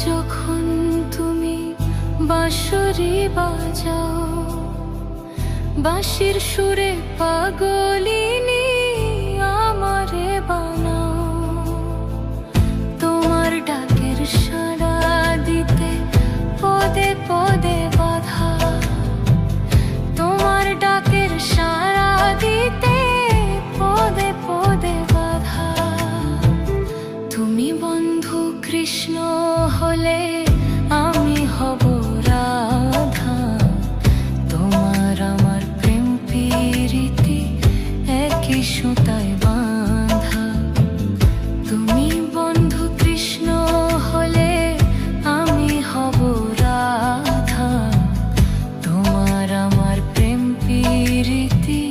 যখন তুমি বাঁশরি বাজাও, বাঁশির সুরে পাগলিনী আমারে বানাও। তোমার ডাকের সাড়া দিতে পদে পদে বাধা, তোমার ডাকের সাড়া দিতে পদে পদে বাধা। তুমি বন্ধু কৃষ্ণ হলে আমি হব রাধা, তোমার আমার প্রেম প্রীতি একই সুতায় বাঁধা। তুমি বন্ধু কৃষ্ণ হলে আমি হব রাধা, তোমার আমার প্রেম প্রীতি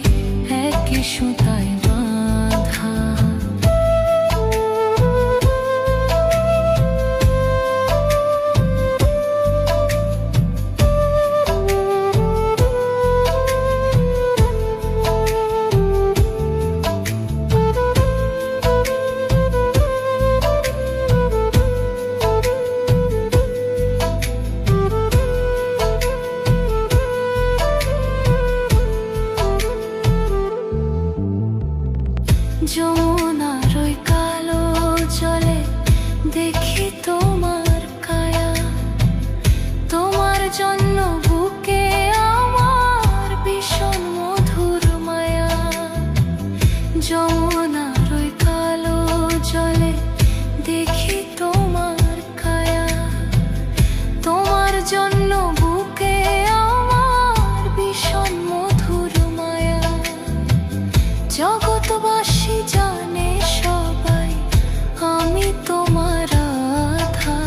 একই সুতায় বাঁধা। যমুনার ওই কালো জলে দেখি তোমার কায়া, তোমার জন্য বুকে আমার ভীষণ মধুর মায়া। যমুনার ওই কালো জলে দেখি তোমার কায়া, তোমার জন্য বুকে আমার ভীষণ মধুর মায়া। জগৎবাসী জানে সবাই আমি তোমার রাধা,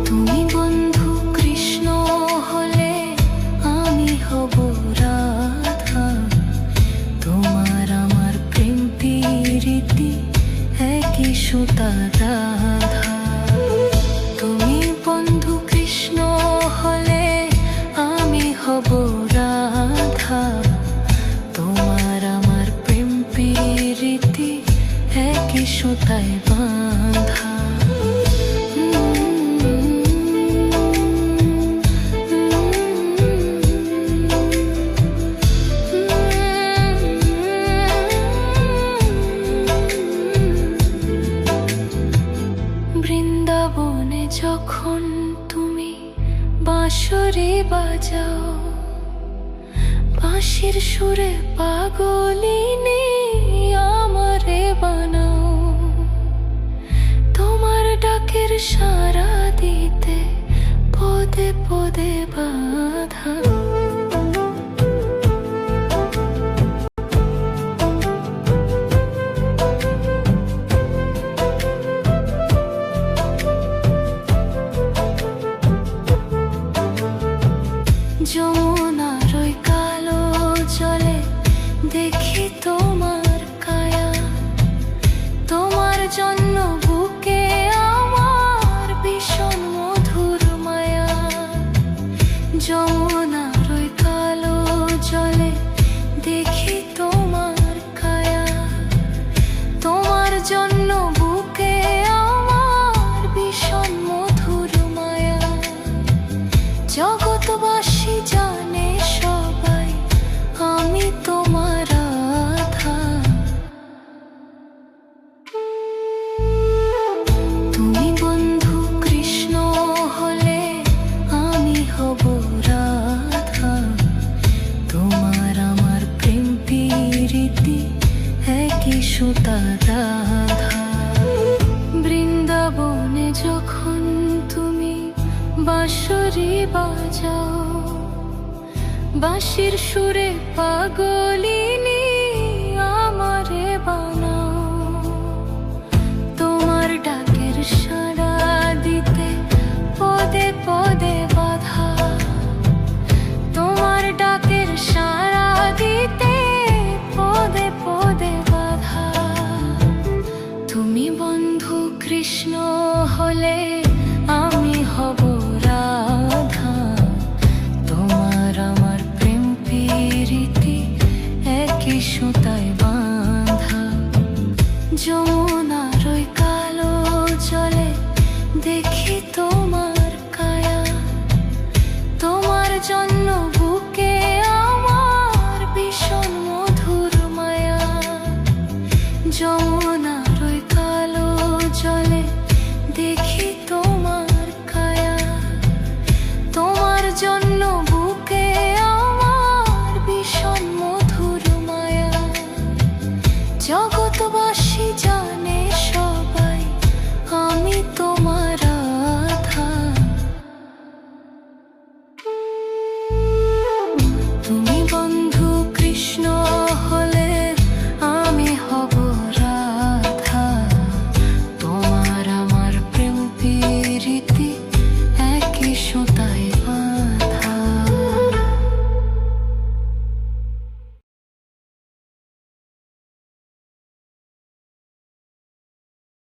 তুমি বন্ধু কৃষ্ণ হলে আমি হব রাধা, তোমার আমার প্রেম প্রীতি একই সুতা রাধা। তুমি বন্ধু কৃষ্ণ হলে আমি হব রাধা, তোমার আমার প্রেম প্রীতি একই সুতায় বাঁধা। বৃন্দাবনে যখন তুমি বাঁশরি বাজাও, বাঁশির সুরে পাগলিনী আমারে বানাও। তোমার ডাকের সাড়া দিতে পদে পদে বাধা। যমুনার ওই কালো জলে দেখি তোমার কায়া, তোমার জন্য বুকে আমার ভীষণ মধুর মায়া। যমুনার ওই কালো জলে দেখি তোমার কায়া, তোমার জন্য বুকে আমার ভীষণ মধুর মায়া। জগৎবাসী জানে সবাই আমি তোমার রাধা, তুমি বন্ধু কৃষ্ণ হলে আমি হব রাধা, তোমার আমার প্রেম প্রীতি একই সুতা রাধা। বৃন্দাবনে যখন তুমি বাঁশরি বাজাও, বাঁশির সুরে পাগলিনী আমারে বানাও। তোমার ডাকের সাড়া দিতে পদে পদে বাধা, তোমার ডাকের সাড়া দিতে পদে পদে বাধা। তুমি বন্ধু কৃষ্ণ হলে আমি হব রাধা, তোমার আমার প্রেম প্রীতি একই সুতায় বাঁধা। যমুনা